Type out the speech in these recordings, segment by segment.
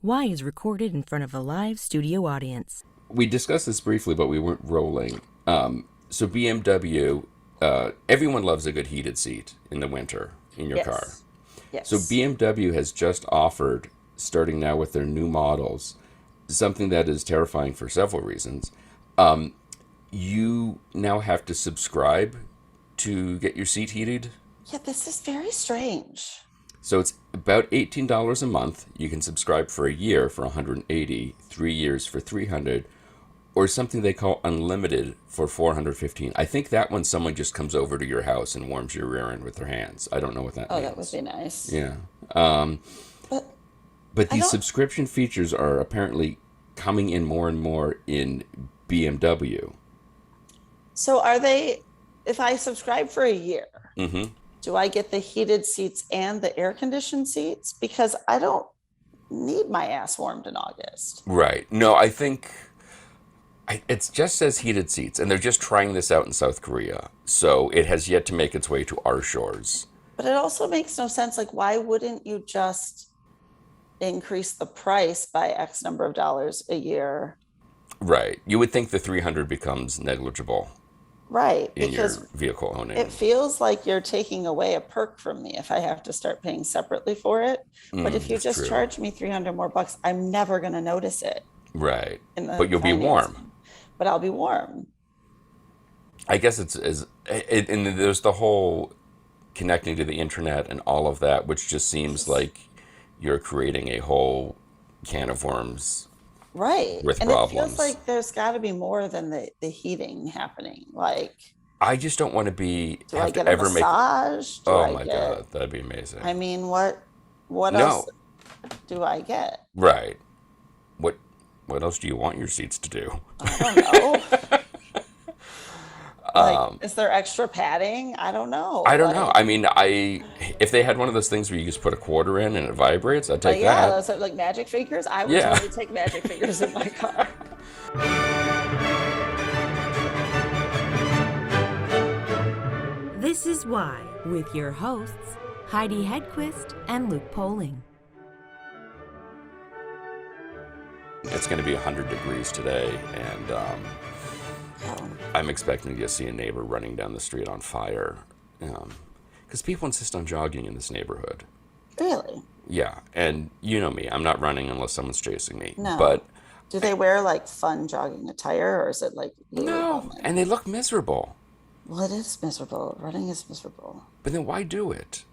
Y is recorded in front of a live studio audience. We discussed this briefly, but we weren't rolling. So BMW, everyone loves a good heated seat in the winter in your car. Yes. So BMW has just offered, starting now with their new models, something that is terrifying for several reasons. You now have to subscribe to get your seat heated. Yeah, this is very strange. So it's about $18 a month. You can subscribe for a year for $180, 3 years for $300, or something they call unlimited for $415. I think that one someone just comes over to your house and warms your rear end with their hands. I don't know what that means. Oh, that would be nice. Yeah. But these subscription features are apparently coming in more and more in BMW. So are they, if I subscribe for a year, do I get the heated seats and the air conditioned seats? Because I don't need my ass warmed in August. Right. No, I think it just says heated seats, and they're just trying this out in South Korea. So it has yet to make its way to our shores. But it also makes no sense. Like, why wouldn't you just increase the price by X number of dollars a year? Right. You would think the 300 becomes negligible. Right. In because your vehicle owning. It feels like you're taking away a perk from me if I have to start paying separately for it. But if you just charge me $300 more, I'm never going to notice it. Right. But you'll be warm. But I'll be warm. I guess and there's the whole connecting to the internet and all of that, which just seems like you're creating a whole can of worms. Right. With and problems. It feels like there's got to be more than the heating happening. Like, I just don't want to be. Do I get a massage? Oh my God, that'd be amazing. I mean, what else do I get? Right. What else do you want your seats to do? I don't know. Is there extra padding? I don't know. I don't know. I mean, if they had one of those things where you just put a quarter in and it vibrates, I'd take that. Yeah, those like magic figures. I would totally take magic figures in my car. This is Why, with your hosts, Heidi Hedquist and Luke Poling. It's going to be 100 degrees today, and I'm expecting to see a neighbor running down the street on fire. Because people insist on jogging in this neighborhood. Really? Yeah, and you know me. I'm not running unless someone's chasing me. No. But do they wear like fun jogging attire, or is it like no? And they look miserable. Well, it is miserable. Running is miserable. But then why do it?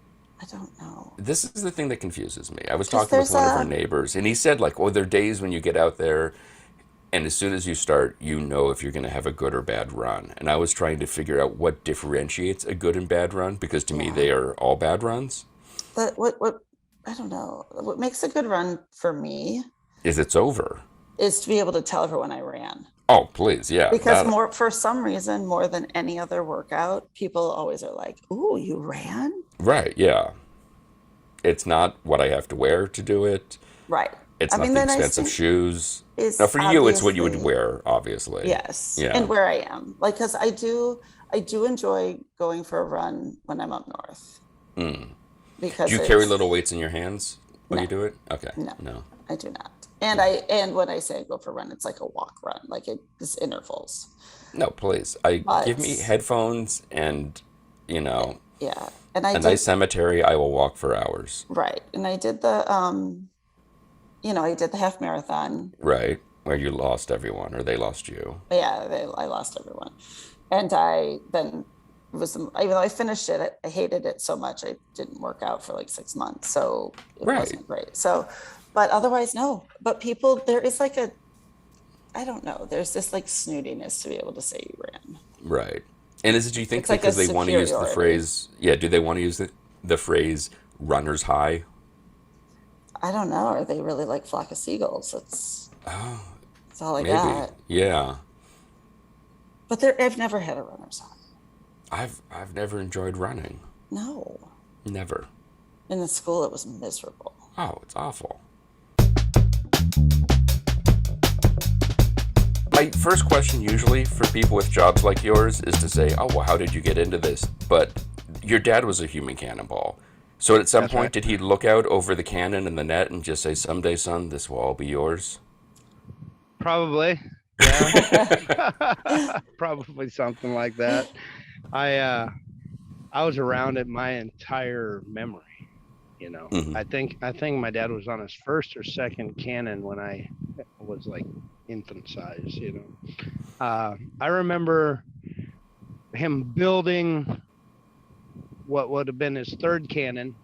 I don't know. This is the thing that confuses me. I was talking with one of our neighbors, and he said, like, there are days when you get out there, and as soon as you start, you know if you're going to have a good or bad run. And I was trying to figure out what differentiates a good and bad run, because to me, they are all bad runs. But what I don't know. What makes a good run for me is it's over. Is to be able to tell everyone I ran. Oh, please, yeah. Because for some reason, more than any other workout, people always are like, "Ooh, you ran?" Right, yeah. It's not what I have to wear to do it. Right. It's not the expensive shoes. Now, for you, it's what you would wear, obviously. Yes. Yeah. And where I am. Like, because I do enjoy going for a run when I'm up north. Because do you carry little weights in your hands when you do it? Okay. No, I do not. And when I say I go for a run, it's like a walk run, like it's intervals. No, please. Give me headphones and, Yeah. And a nice cemetery. I will walk for hours. Right. And I did the, I did the half marathon. Right. Where you lost everyone, or they lost you. Yeah, I lost everyone. And I then even though I finished it, I hated it so much. I didn't work out for like 6 months. So it wasn't great. So, but otherwise, no. But there is like I don't know. There's this like snootiness to be able to say you ran. Right. And do you think it's because like they want to use the phrase, do they want to use the phrase runner's high? I don't know. Are they really like flock of seagulls? That's all I got. Yeah. But I've never had a runner's high. I've never enjoyed running. No. Never. In the school, it was miserable. Oh, it's awful. My first question usually for people with jobs like yours is to say, oh, well, how did you get into this? But your dad was a human cannonball. So at some That's point, right. did he look out over the cannon and the net and just say, "Someday, son, this will all be yours"? Probably. Yeah. Probably something like that. I uh I was around it my entire memory. Hmm. I think my dad was on his first or second cannon when I was like infant size. I remember him building what would have been his third cannon.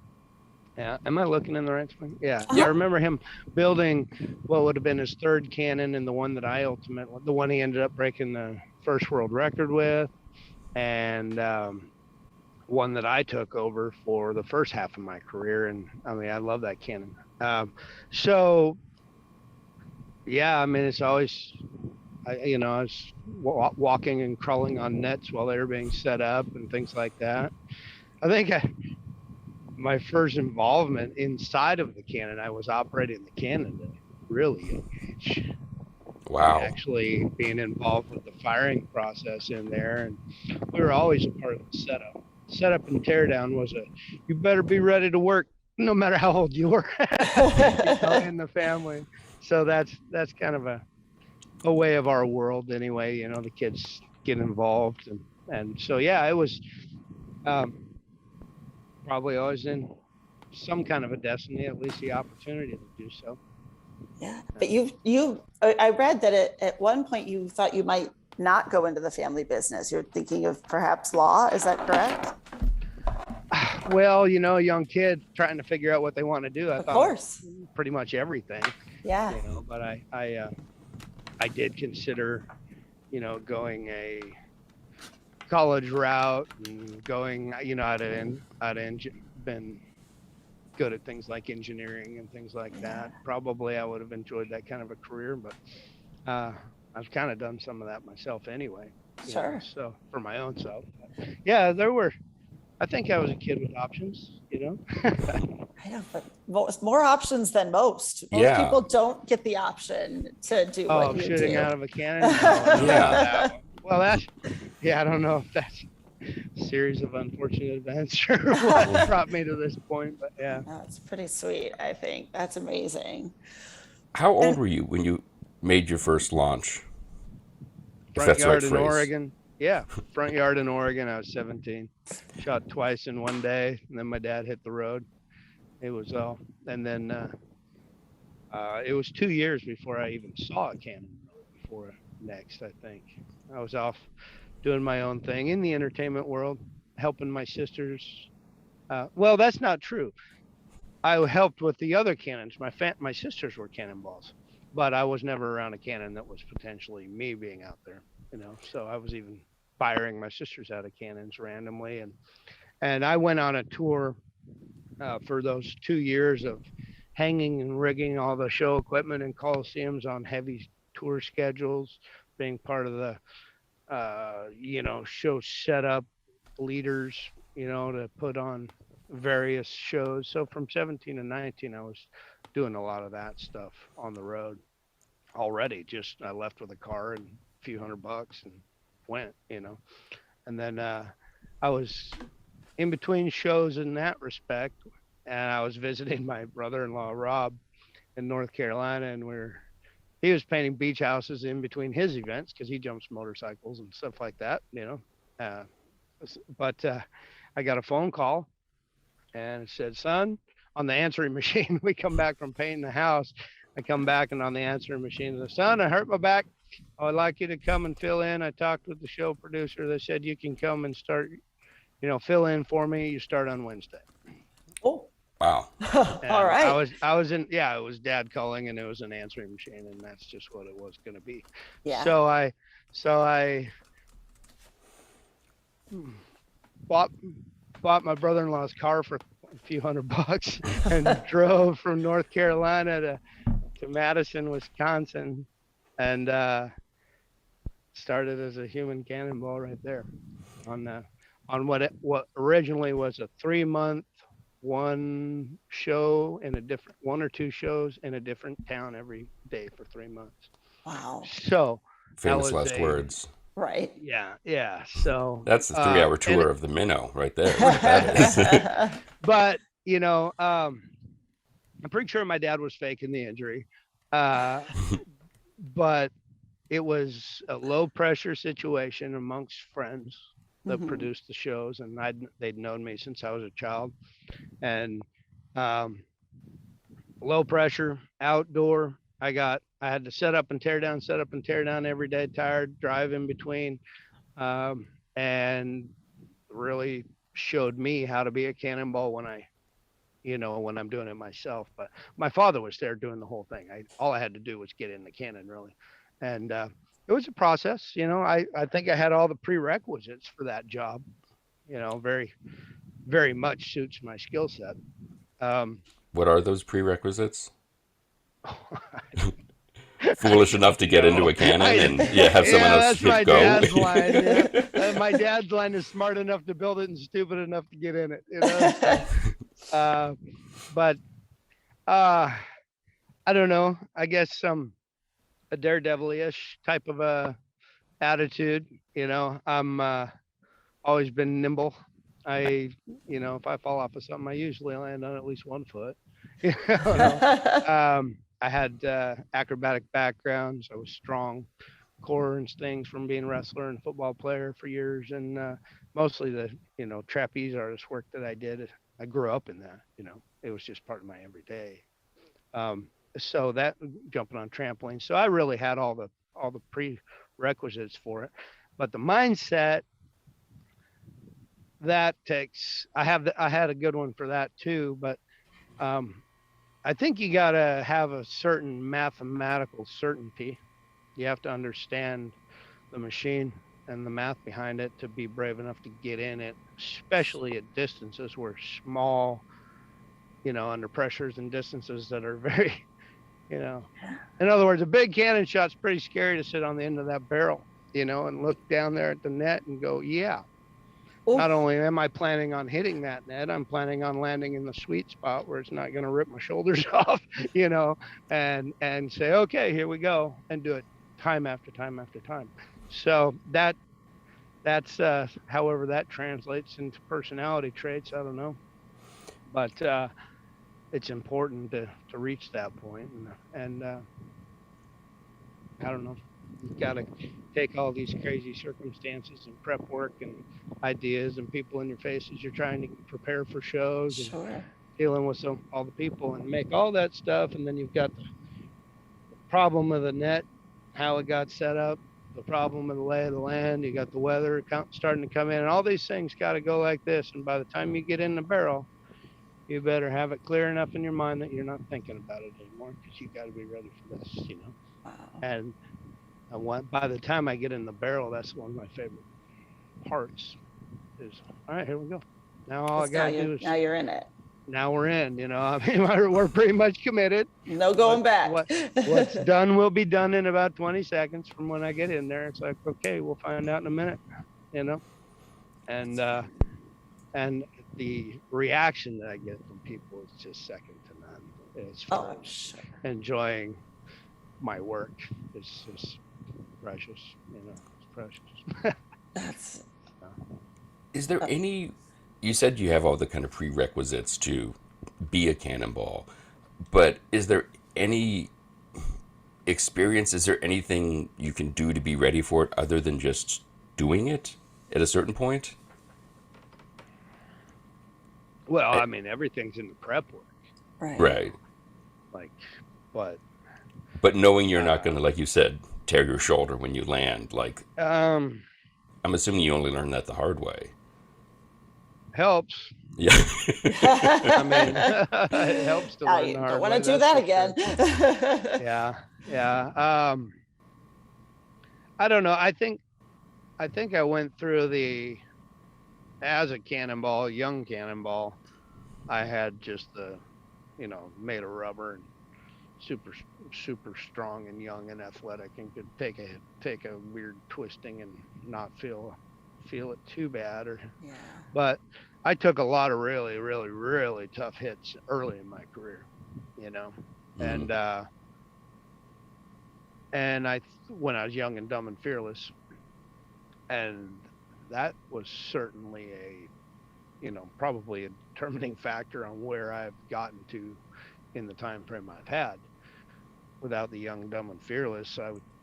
Yeah, am I looking in the right spot? Yeah, I Yep. remember him building what would have been his third cannon, and the one that the one he ended up breaking the first world record with, and one that I took over for the first half of my career. And I mean, I love that cannon. So yeah, I mean, it's always, I was walking and crawling on nets while they were being set up and things like that. I think my first involvement inside of the cannon, I was operating the cannon at a really young age. Wow. Actually being involved with the firing process in there, and we were always a part of the setup. Setup and teardown was you better be ready to work no matter how old you were, in the family. So that's kind of a way of our world anyway. The kids get involved, and so yeah, it was probably always in some kind of a destiny, at least the opportunity to do so. Yeah, but I read that at one point you thought you might not go into the family business. You're thinking of perhaps law. Is that correct? Well, a young kid trying to figure out what they want to do. I Of thought course. pretty much everything. Yeah. But I did consider, going a college route and going, been good at things like engineering and things like that. Probably I would have enjoyed that kind of a career, but I've kind of done some of that myself anyway. Sure. So for my own self, yeah, I think I was a kid with options. I know, but more options than most. Most people don't get the option to do what you do. Shooting out of a cannon. Yeah. Well, I don't know if that's a series of unfortunate events or what brought me to this point, but yeah. No, it's pretty sweet. I think that's amazing. How old were you when you made your first launch? Front yard in Oregon. Yeah, front yard in Oregon. I was 17. Shot twice in one day, and then my dad hit the road. It was all, and then it was 2 years before I even saw a cannon before next. I think I was off doing my own thing in the entertainment world, helping my sisters. Well, that's not true. I helped with the other cannons. My sisters were cannonballs, but I was never around a cannon that was potentially me being out there. So I was even firing my sisters out of cannons randomly, and I went on a tour for those 2 years of hanging and rigging all the show equipment in coliseums on heavy tour schedules, being part of the show setup leaders, to put on various shows. So from 17 to 19, I was doing a lot of that stuff on the road already. Just I left with a car and a few $100 and went, and then I was in between shows in that respect, and I was visiting my brother-in-law Rob in North Carolina, and he was painting beach houses in between his events because he jumps motorcycles and stuff like that, but I got a phone call and it said, "Son," on the answering machine. We come back from painting the house. I come back, and on the answering machine, the "Son, I hurt my back. I would like you to come and fill in. I talked with the show producer. They said you can come and start, fill in for me. You start on Wednesday." Oh, wow. All right. I was in, it was Dad calling, and it was an answering machine, and that's just what it was going to be. Yeah. So I bought my brother-in-law's car for a few $100 and drove from North Carolina to Madison, Wisconsin, and started as a human cannonball right there on what originally was a 3-month one or two shows in a different town every day for 3 months. Wow. So famous last words. Right. Yeah. So that's the 3-hour tour of the minnow right there. That is. But I'm pretty sure my dad was faking the injury, but it was a low pressure situation amongst friends that produced the shows, and they'd known me since I was a child, and low pressure outdoor. I had to set up and tear down every day, tired, drive in between, and really showed me how to be a cannonball when I'm doing it myself. But my father was there doing the whole thing. All I had to do was get in the cannon, really. And it was a process. I think I had all the prerequisites for that job. Very, very much suits my skill set. What are those prerequisites? Foolish enough to get into a cannon and have someone else hit go. Dad's line. Yeah. My dad's line is smart enough to build it and stupid enough to get in it. But I don't know. I guess a daredevil-ish type of a attitude. I'm always been nimble. If I fall off of something, I usually land on at least 1 foot. I had acrobatic backgrounds. I was strong, core instincts from being a wrestler and football player for years, and mostly the trapeze artist work that I did. I grew up in that. It was just part of my everyday. So that jumping on trampolines. So I really had all the prerequisites for it, but the mindset that takes. I had a good one for that too, but. I think you got to have a certain mathematical certainty. You have to understand the machine and the math behind it to be brave enough to get in it, especially at distances where small, under pressures and distances that are very, in other words, a big cannon shot's pretty scary to sit on the end of that barrel, and look down there at the net and go, yeah. Oof. Not only am I planning on hitting that net, I'm planning on landing in the sweet spot where it's not going to rip my shoulders off, and say, okay, here we go, and do it time after time after time. So that's however that translates into personality traits, I don't know, but it's important to reach that point, and I don't know. You've got to take all these crazy circumstances and prep work and ideas and people in your face as you're trying to prepare for shows. Sure. And dealing with all the people and make all that stuff. And then you've got the problem of the net, how it got set up, the problem of the lay of the land. You got the weather starting to come in, and all these things got to go like this. And by the time you get in the barrel, you better have it clear enough in your mind that you're not thinking about it anymore, because you got to be ready for this, Wow. And by the time I get in the barrel, that's one of my favorite parts. Is all right, here we go. Now all I gotta do is. Now you're in it. Now we're in. We're pretty much committed. No going back. What's done will be done in about 20 seconds from when I get in there. It's like, okay, we'll find out in a minute. And the reaction that I get from people is just second to none. As far as enjoying my work, it's just precious, it's precious. Is there any, you said you have all the kind of prerequisites to be a cannonball, but is there any experience, is there anything you can do to be ready for it other than just doing it at a certain point? Well, I mean, everything's in the prep work. Right. But knowing you're not going to, like you said, tear your shoulder when you land, I'm assuming you only learned that the hard way. Helps. Yeah. I mean, it helps to learn the hard way. Don't want to do that again. Yeah. I don't know. I think I went through as a cannonball, young cannonball, I had just made of rubber and super strong and young and athletic, and could take a weird twisting and not feel it too bad. But I took a lot of really, really, really tough hits early in my career, and when I was young and dumb and fearless, and that was certainly probably a determining factor on where I've gotten to in the time frame I've had. Without the young, dumb, and fearless,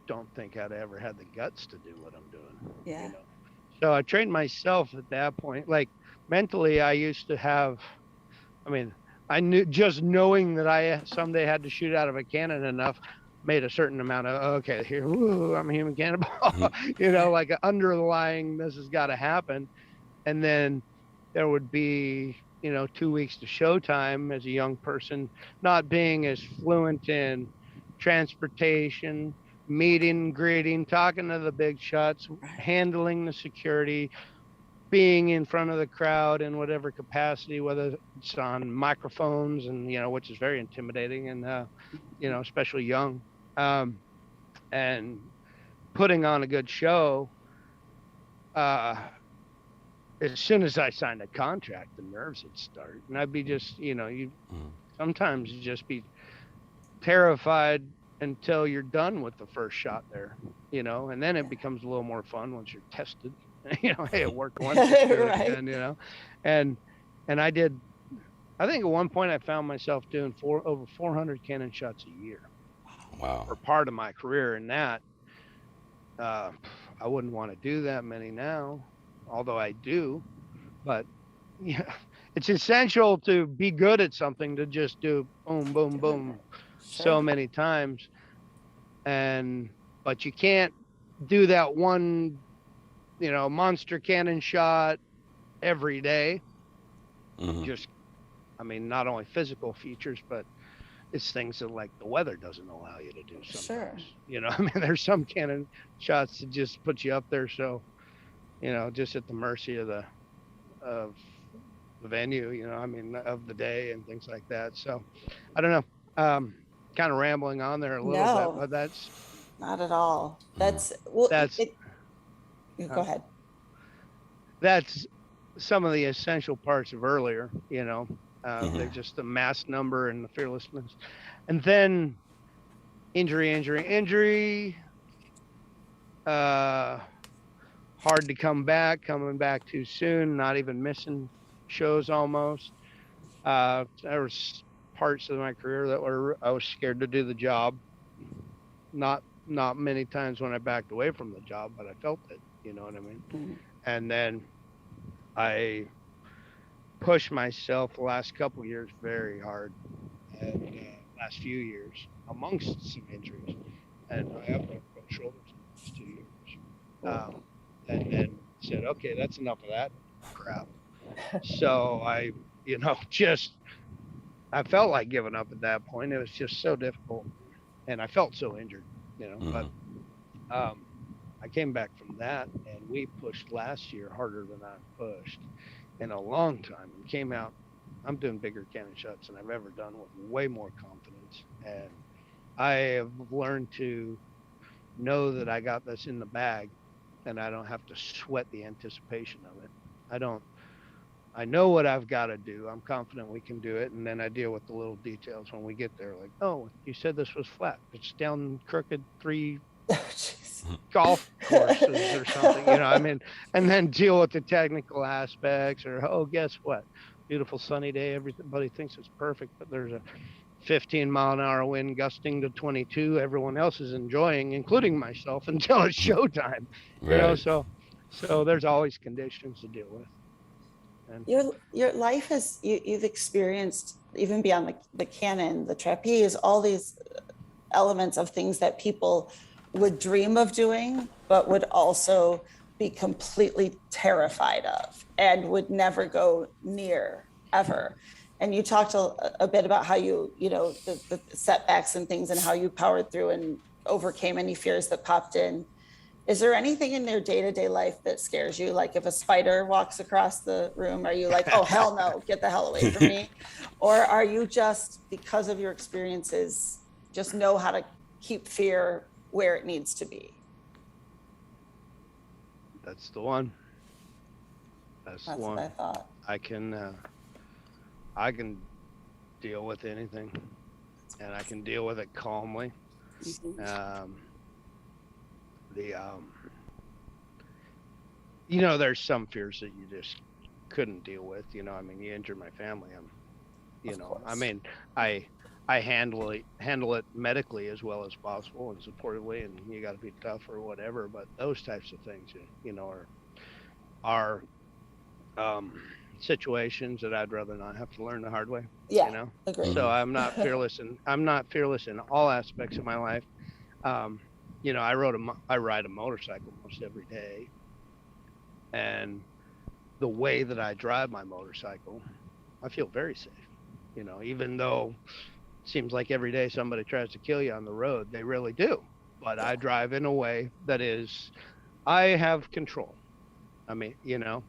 don't think I'd ever had the guts to do what I'm doing. Yeah. So I trained myself at that point. Like mentally, I used to have, I knew, just knowing that I someday had to shoot out of a cannon enough made a certain amount of, okay, here, woo, I'm a human cannonball, like underlying, this has got to happen. And then there would be, 2 weeks to showtime as a young person, not being as fluent in transportation, meeting, greeting, talking to the big shots, handling the security, being in front of the crowd in whatever capacity, whether it's on microphones and, which is very intimidating and, especially young, and putting on a good show. As soon as I signed a contract, the nerves would start, and I'd be just, sometimes you just be terrified until you're done with the first shot there, and then it becomes a little more fun once you're tested. Hey, it worked once, Right. and I did. I think at one point I found myself doing over 400 cannon shots a year. Wow. For part of my career, and that I wouldn't want to do that many now, although I do. But it's essential to be good at something to just do boom, boom, boom, so many times. But you can't do that one, monster cannon shot every day. Just, not only physical features, but it's things that like the weather doesn't allow you to do sometimes. There's some cannon shots that just put you up there. So, just at the mercy of the venue, of the day and things like that. So I don't know, kind of rambling on there a little bit, but that's not at all. Go ahead. That's some of the essential parts of earlier, they're just the mass number and the fearlessness, and then injury, hard to coming back too soon, not even missing shows almost. There was parts of my career that I was scared to do the job. Not many times when I backed away from the job, but I felt it, you know what I mean? Mm-hmm. And then I pushed myself the last couple of years very hard, and last few years amongst some injuries, and I have broken shoulders in the last 2 years. And then said, okay, that's enough of that crap. So I, I felt like giving up at that point. It was just so difficult, and I felt so injured, but I came back from that, and we pushed last year harder than I've pushed in a long time, and came out. I'm doing bigger cannon shots than I've ever done, with way more confidence, and I have learned to know that I got this in the bag, and I don't have to sweat the anticipation of it. I know what I've got to do. I'm confident we can do it, and then I deal with the little details when we get there. Like, oh, you said this was flat. It's down crooked 3 golf courses or something, and then deal with the technical aspects, or, oh, guess what? Beautiful sunny day. Everybody thinks it's perfect, but there's a 15-mile-an-hour wind gusting to 22. Everyone else is enjoying, including myself, until it's showtime. Right. So there's always conditions to deal with. And your life is, you've experienced, even beyond the cannon, the trapeze, all these elements of things that people would dream of doing, but would also be completely terrified of and would never go near, ever. And you talked a bit about how the setbacks and things, and how you powered through and overcame any fears that popped in. Is there anything in their day-to-day life that scares you? Like if a spider walks across the room, are you like, oh, hell no, get the hell away from me? Or are you just, because of your experiences, just know how to keep fear where it needs to be? That's the one. That's the one. What I thought. I can deal with anything, and I can deal with it calmly. Mm-hmm. There's some fears that you just couldn't deal with. You know, I mean, you injure my family. Of course. I mean, I handle it medically as well as possible and supportively, and you got to be tough or whatever. But those types of things, you know, are situations that I'd rather not have to learn the hard way. Yeah, you know. agreed. So I'm not fearless, and I'm not fearless in all aspects of my life. You know, I ride a motorcycle most every day, and the way that I drive my motorcycle, I feel very safe. You know, even though it seems like every day somebody tries to kill you on the road, they really do. But I drive in a way that is, I have control. I mean, you know,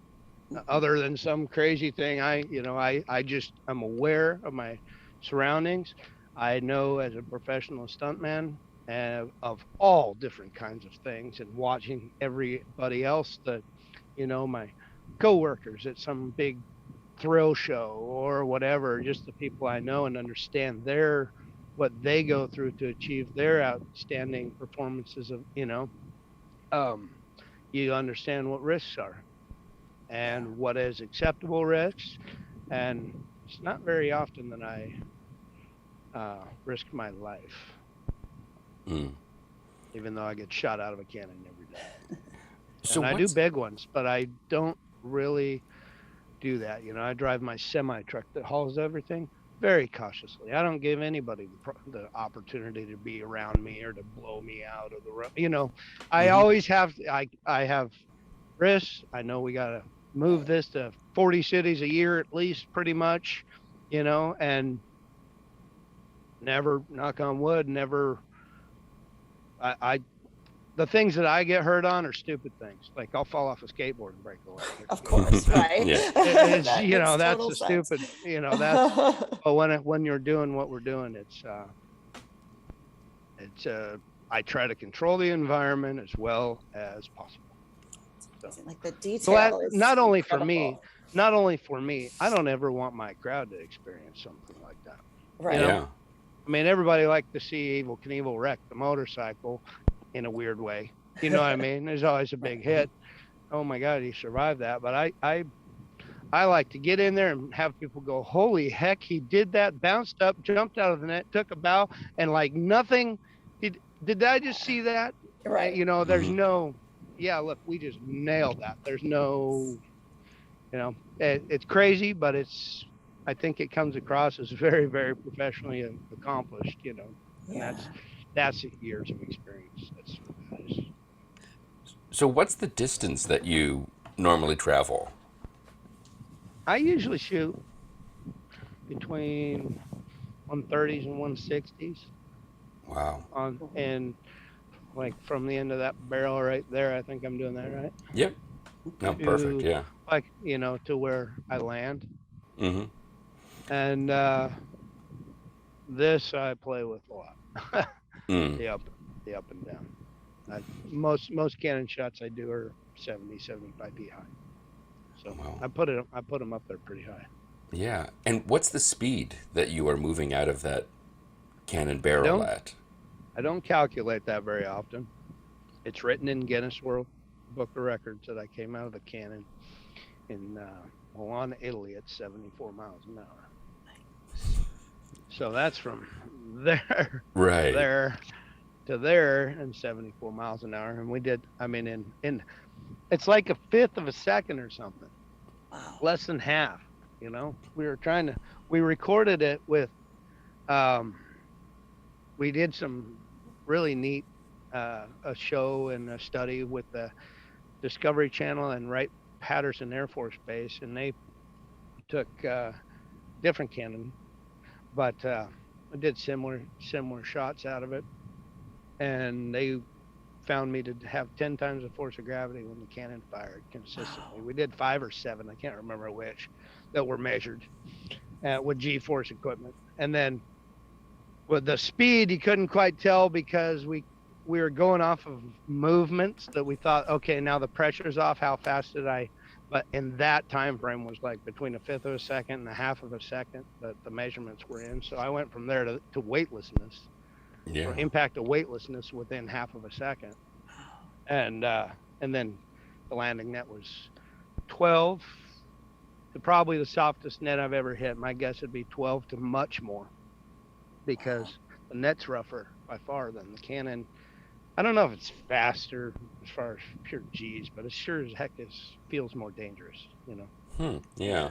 other than some crazy thing, I'm aware of my surroundings. I know as a professional stuntman of all different kinds of things, and watching everybody else that, you know, my coworkers at some big thrill show or whatever, just the people I know and understand what they go through to achieve their outstanding performances of, you know, you understand what risks are and what is acceptable risks. And it's not very often that I risk my life, even though I get shot out of a cannon every day. So and I do big ones, but I don't really do that. You know, I drive my semi truck that hauls everything very cautiously. I don't give anybody the opportunity to be around me or to blow me out of the road. You know, I always have, I have risks. I know we got to move this to 40 cities a year, at least, pretty much, you know, and never, knock on wood, never, the things that I get hurt on are stupid things. Like I'll fall off a skateboard and break a leg. Of course, right? It's, you know, that's a stupid, you know, that's, but when you're doing what we're doing, I try to control the environment as well as possible. So, like the detail is not only incredible. for me, I don't ever want my crowd to experience something like that. Right. You know? Yeah. I mean, everybody likes to see Evel Knievel wreck the motorcycle in a weird way. You know what I mean? There's always a big hit. Oh my God, he survived that. But I like to get in there and have people go, holy heck, he did that, bounced up, jumped out of the net, took a bow, and like nothing. Did I just see that? Right. You know, there's no, yeah, look, we just nailed that. There's no, you know, it's crazy, but I think it comes across as very, very professionally accomplished, you know, and that's years of experience. That's what that is. So what's the distance that you normally travel? I usually shoot between 130s and 160s. Wow. And like from the end of that barrel right there, I think I'm doing that right. Yep. No, perfect. Yeah. Like, you know, to where I land. Mm-hmm. And this I play with a lot. The up and down. Most cannon shots I do are 70, 75 feet high. So wow. I put them up there pretty high. Yeah. And what's the speed that you are moving out of that cannon barrel at? I don't calculate that very often. It's written in Guinness World Book of Records that I came out of the cannon in Milan, Italy at 74 miles an hour. So that's from there, there to there, and 74 miles an hour. And we did, I mean, in it's like a fifth of a second or something. Wow. Less than half, you know. We recorded it with, we did some really neat, a show and a study with the Discovery Channel and Wright-Patterson Air Force Base, and they took different cannon, but I did similar shots out of it, and they found me to have 10 times the force of gravity when the cannon fired consistently. Wow. We did 5 or 7, I can't remember which, that were measured with G-force equipment. And then with the speed, you couldn't quite tell because we were going off of movements that we thought, okay, now the pressure's off, how fast did I? But in that time frame was like between a fifth of a second and a half of a second that the measurements were in. So I went from there to weightlessness. Yeah. Or impact of weightlessness within half of a second. And then the landing net was 12 probably the softest net I've ever hit. My guess would be 12 to much more, because the net's rougher by far than the Cannon. I don't know if it's faster as far as pure G's, but it sure as heck feels more dangerous, Yeah.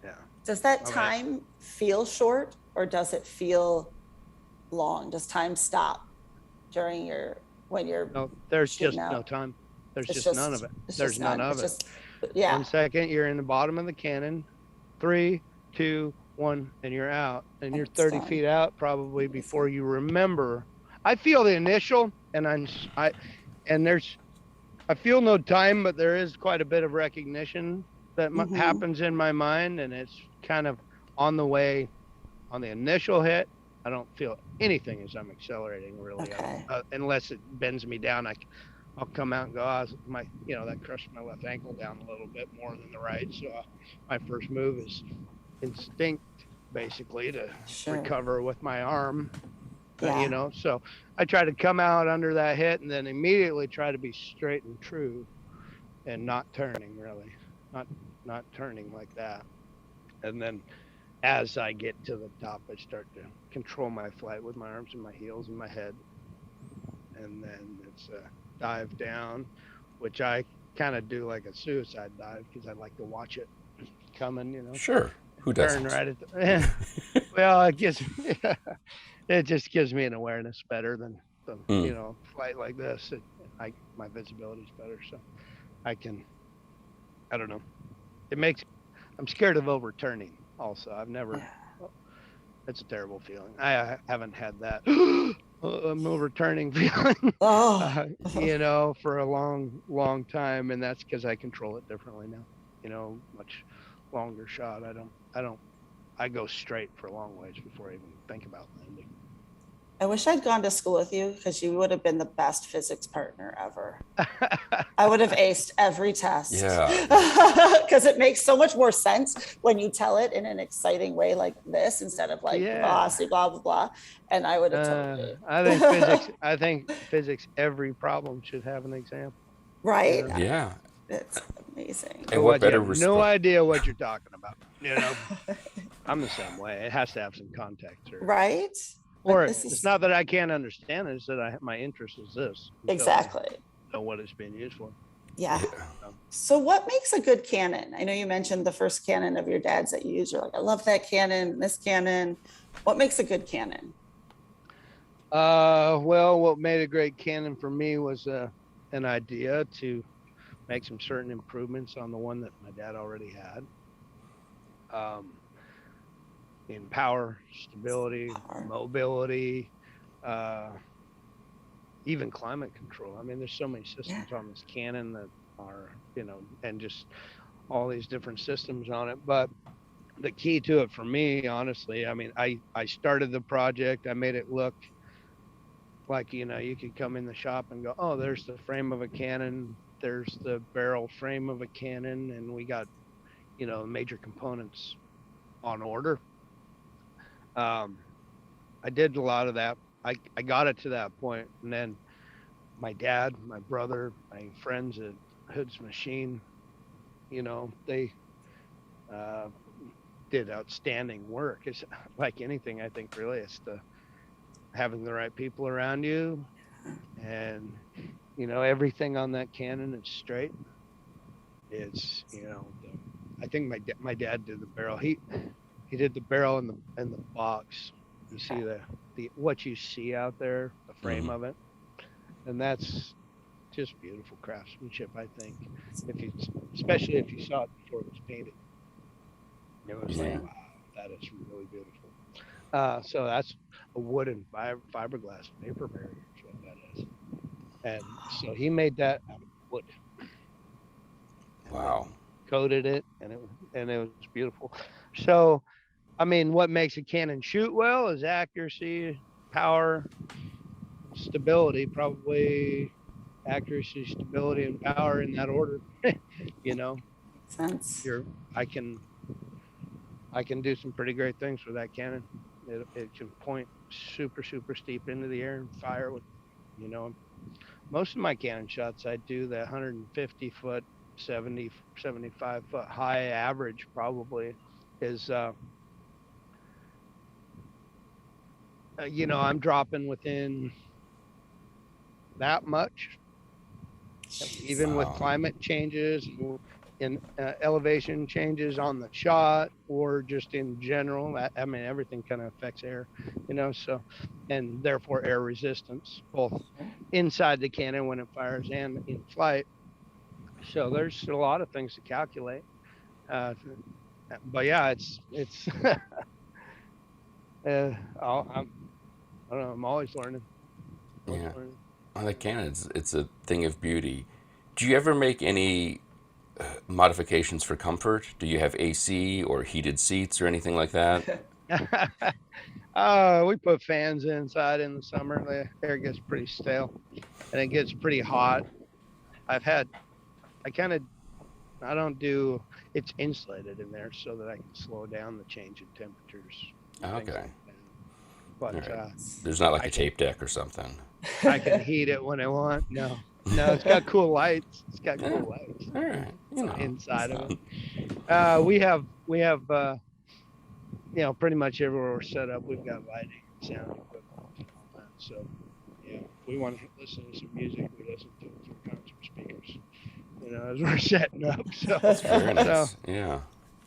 Yeah. Does that time feel short, or does it feel long? Does time stop during when you're No, there's just out? no time. There's It's just none of it. There's none of it. Yeah. 1 second, you're in the bottom of the Cannon. 3, 2, 1, and you're out. And you're 30 feet out probably before you remember. I feel the initial, and I feel no time, but there is quite a bit of recognition that happens in my mind, and it's kind of on the way. On the initial hit, I don't feel anything as I'm accelerating, really. Okay. Unless it bends me down, I'll come out and go, that crushed my left ankle down a little bit more than the right. So my first move is instinct, basically, to recover with my arm. Yeah. So I try to come out under that hit and then immediately try to be straight and true and not turning, really. Not turning like that. And then as I get to the top, I start to control my flight with my arms and my heels and my head. And then it's a dive down, which I kind of do like a suicide dive because I like to watch it coming, Sure. Who doesn't? Turn right at well, it just gives me an awareness better than flight like this. My visibility is better, so I don't know. I'm scared of overturning also. I've never, it's a terrible feeling. I haven't had that I'm overturning feeling, for a long, long time. And that's because I control it differently now, much longer shot. I go straight for long ways before I even think about landing. I wish I'd gone to school with you, because you would have been the best physics partner ever. I would have aced every test. Yeah. Because it makes so much more sense when you tell it in an exciting way like this, instead of velocity, blah, blah, blah. And I would have totally. I think physics, every problem should have an example. Right? Yeah. It's amazing. And what better no idea what you're talking about. I'm the same way. It has to have some context. Right? Or it's not that I can't understand it, it's that my interest is this. Exactly. Know what it's being used for. Yeah. So what makes a good cannon? I know you mentioned the first cannon of your dad's that you use. You're like, I love that cannon, this cannon. What makes a good cannon? Well, what made a great cannon for me was an idea to make some certain improvements on the one that my dad already had. In power, stability, mobility, even climate control. I mean, there's so many systems on this cannon that are, and just all these different systems on it. But the key to it for me, honestly, I mean, I started the project, I made it look like, you could come in the shop and go, oh, there's the frame of a cannon, there's the barrel frame of a cannon, and we got, major components on order. I did a lot of that. I got it to that point, and then my dad, my brother, my friends at Hood's Machine, they did outstanding work. It's like anything, I think, really, it's having the right people around you, and everything on that cannon is straight. It's I think my dad did the barrel. He did the barrel in the box. You see the what you see out there, the frame of it, and that's just beautiful craftsmanship. I think especially if you saw it before it was painted, it was like, wow, that is really beautiful. So that's a wooden fiberglass vapor barrier is what that is, and so he made that out of wood. Wow. Coated it, and it was beautiful. So, I mean, what makes a cannon shoot well is accuracy, power, stability, probably accuracy, stability, and power in that order. Sense. I can do some pretty great things with that cannon. It can point super, super steep into the air and fire with, most of my cannon shots, I do the 150 foot 70, 75 foot high average probably is, I'm dropping within that much, even with climate changes and elevation changes on the shot or just in general. I mean, everything kind of affects air, so, and therefore air resistance, both inside the cannon when it fires and in flight. So there's a lot of things to calculate. But yeah, it's I don't know, I'm always learning. On the cannon, it's a thing of beauty. Do you ever make any modifications for comfort? Do you have AC or heated seats or anything like that? We put fans inside in the summer. The air gets pretty stale and it gets pretty hot. It's insulated in there so that I can slow down the change in temperatures. Okay. But right. There's not like a tape deck or something. I can heat it when I want. No, it's got cool lights. All right. Inside of it. We have pretty much everywhere we're set up, we've got lighting and sound equipment. So, we want to listen to some music, we listen to it through concert speakers, as we're setting up. So that's very nice. So,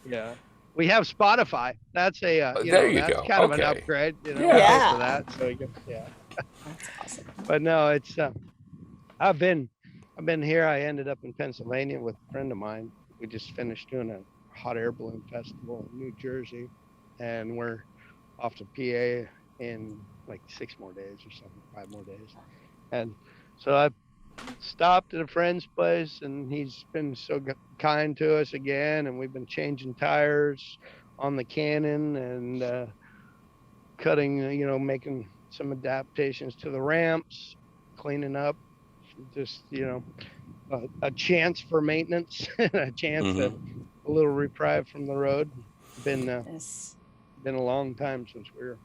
yeah. We have Spotify. That's that's go. kind of an upgrade. For that. So That's awesome. But no, it's I've been here. I ended up in Pennsylvania with a friend of mine. We just finished doing a hot air balloon festival in New Jersey, and we're off to PA in like 6 more days or something, 5 more days. And so I stopped at a friend's place, and he's been so kind to us again, and we've been changing tires on the Cannon and cutting, making some adaptations to the ramps, cleaning up, just a chance for maintenance, a chance to a little reprieve from the road. Been a long time since we were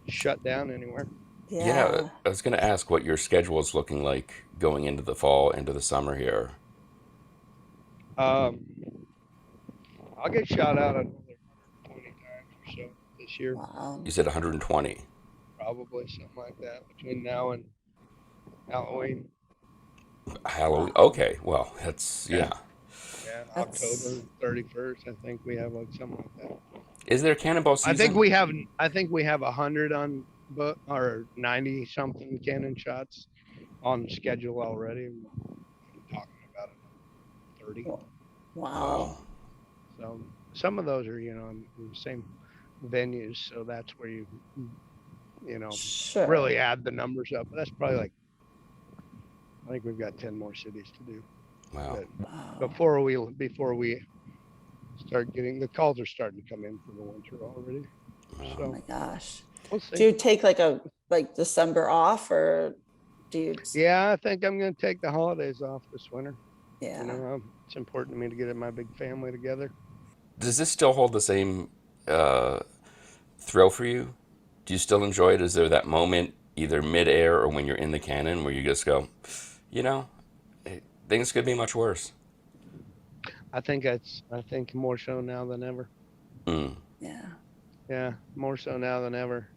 shut down anywhere. Yeah, I was going to ask what your schedule is looking like going into the fall, into the summer here. I'll get shot out another 120 times or so this year. Wow. You said 120? Probably something like that between now and Halloween. Okay, well, that's, Yeah, October 31st, I think we have like something like that. Is there Cannonball season? I think we have 100 on book or 90 something cannon shots on schedule already. I'm talking about it, 30. Wow. So some of those are in the same venues, so that's where you sure. really add the numbers up. But that's probably I think we've got 10 more cities to do. Wow. Before we start getting, the calls are starting to come in for the winter already. Wow. Oh my gosh. We'll see. Do you take like December off, or do you? Yeah, I think I'm going to take the holidays off this winter. Yeah. It's important to me to get my big family together. Does this still hold the same thrill for you? Do you still enjoy it? Is there that moment, either mid-air or when you're in the cannon, where you just go, things could be much worse? I think more so now than ever. Yeah, more so now than ever.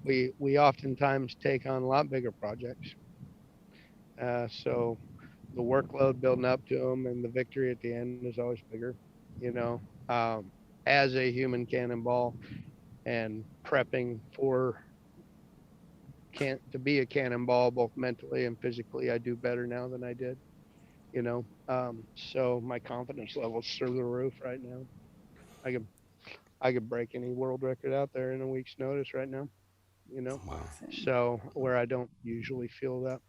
We oftentimes take on a lot bigger projects. So the workload building up to them and the victory at the end is always bigger, as a human cannonball and prepping to be a cannonball, both mentally and physically, I do better now than I did, so my confidence level's through the roof right now. I could break any world record out there in a week's notice right now, Wow. So where I don't usually feel that.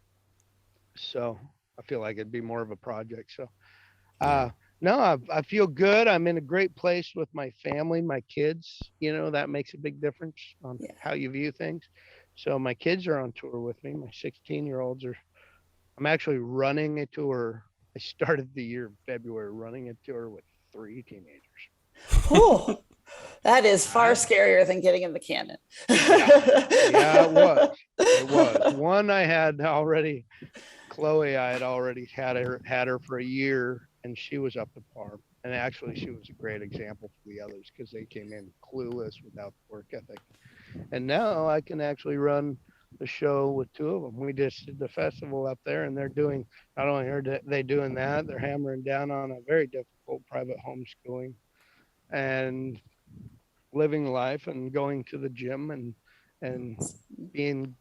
So I feel like it'd be more of a project. So, no, I feel good. I'm in a great place with my family, my kids, that makes a big difference on how you view things. So my kids are on tour with me. My 16-year-olds I'm actually running a tour. I started the year in February running a tour with 3 teenagers. Oh, that is far scarier than getting in the cannon. Yeah, it was. One I had already Chloe, I had already had her for a year, and she was up to par. And actually, she was a great example for the others because they came in clueless without work ethic. And now I can actually run the show with two of them. We just did the festival up there, and they're doing, not only are they doing that, they're hammering down on a very difficult private homeschooling and living life and going to the gym and being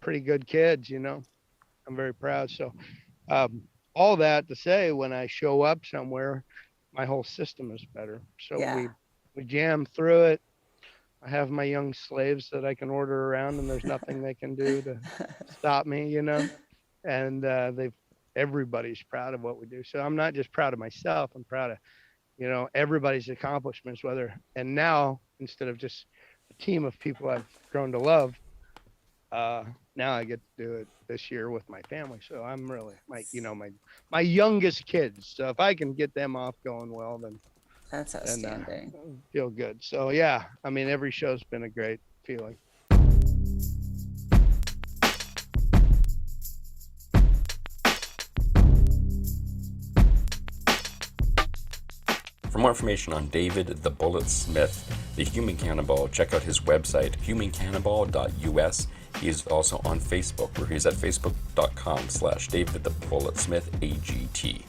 pretty good kids, you know. I'm very proud. So all that to say, when I show up somewhere, my whole system is better. So Yeah. we jam through it. I have my young slaves that I can order around, and there's nothing they can do to stop me, you know. And everybody's proud of what we do. So I'm not just proud of myself. I'm proud of, you know, everybody's accomplishments. And now, instead of just a team of people I've grown to love, now I get to do it this year with my family. So I'm really my youngest kids. So if I can get them off going well, then that's outstanding. Feel good. So yeah, I mean, every show's been a great feeling. For more information on David the Bullet Smith, the Human Cannonball, check out his website, humancannonball.us. He is also on Facebook, where he's at facebook.com/David the Bullet Smith AGT.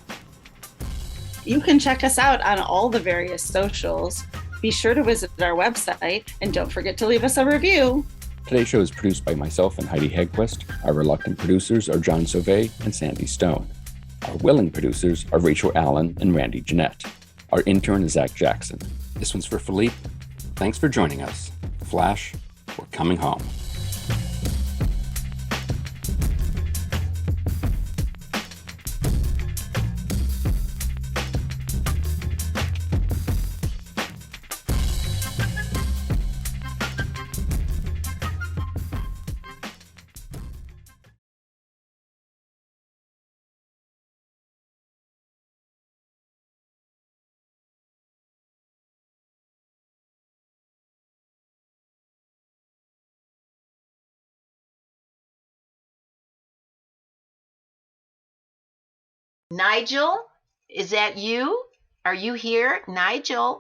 You can check us out on all the various socials. Be sure to visit our website, and don't forget to leave us a review. Today's show is produced by myself and Heidi Hedquist. Our reluctant producers are John Sauvé and Sandy Stone. Our willing producers are Rachel Allen and Randy Jeanette. Our intern is Zach Jackson. This one's for Philippe. Thanks for joining us. Flash, we're coming home. Nigel, is that you? Are you here, Nigel?